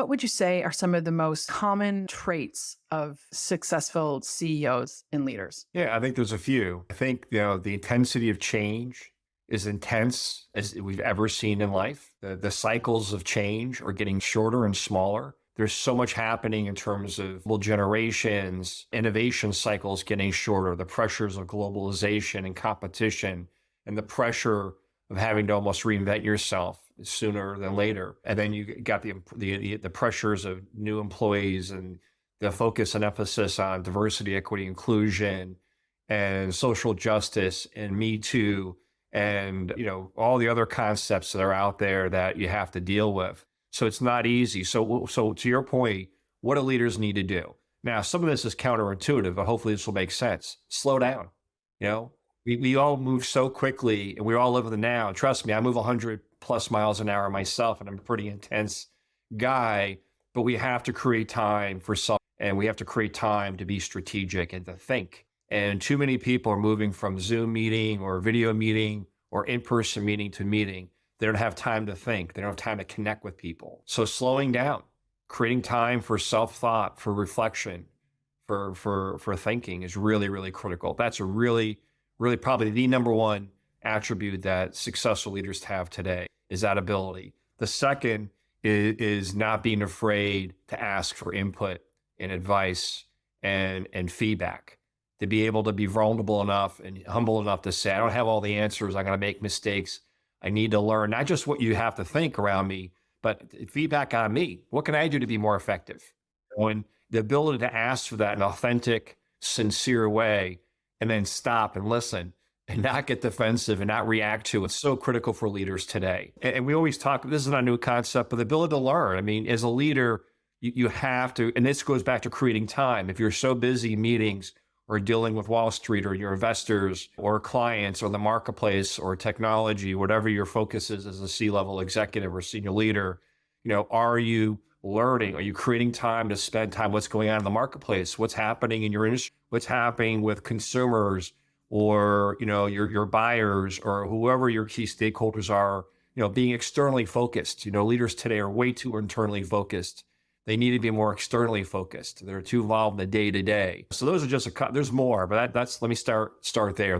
What would you say are some of the most common traits of successful CEOs and leaders? Yeah, I think there's a few. I think, the intensity of change is intense as we've ever seen in life. The cycles of change are getting shorter and smaller. There's so much happening in terms of generations, innovation cycles getting shorter, the pressures of globalization and competition, and the pressure of having to almost reinvent yourself sooner than later. And then you got the pressures of new employees and the focus and emphasis on diversity, equity, inclusion, and social justice, and Me Too, and all the other concepts that are out there that you have to deal with. So it's not easy. So to your point, what do leaders need to do? Now, some of this is counterintuitive, but hopefully this will make sense. Slow down. You know, we all move so quickly, and we all live in the now. Trust me, I move 100 plus miles an hour myself, and I'm a pretty intense guy. But we have to create time for self, and we have to create time to be strategic and to think. And too many people are moving from Zoom meeting or video meeting or in-person meeting to meeting. They don't have time to think. They don't have time to connect with people. So slowing down, creating time for self-thought, for reflection, for thinking is really, really critical. That's a really, really probably the number one attribute that successful leaders have today is that ability. The second is not being afraid to ask for input and advice and feedback, to be able to be vulnerable enough and humble enough to say, I don't have all the answers. I'm going to make mistakes. I need to learn not just what you have to think around me, but feedback on me. What can I do to be more effective? And the ability to ask for that in an authentic, sincere way, and then stop and listen and not get defensive and not react to it. It's so critical for leaders today. And we always talk, this is not a new concept, but the ability to learn. I mean, as a leader, you have to, and this goes back to creating time. If you're so busy in meetings or dealing with Wall Street or your investors or clients or the marketplace or technology, whatever your focus is as a C-level executive or senior leader, are you learning? Are you creating time to spend time? What's going on in the marketplace? What's happening in your industry? What's happening with consumers or, your buyers or whoever your key stakeholders are, being externally focused. Leaders today are way too internally focused. They need to be more externally focused. They're too involved in the day to day. So those are just there's more, but let me start there.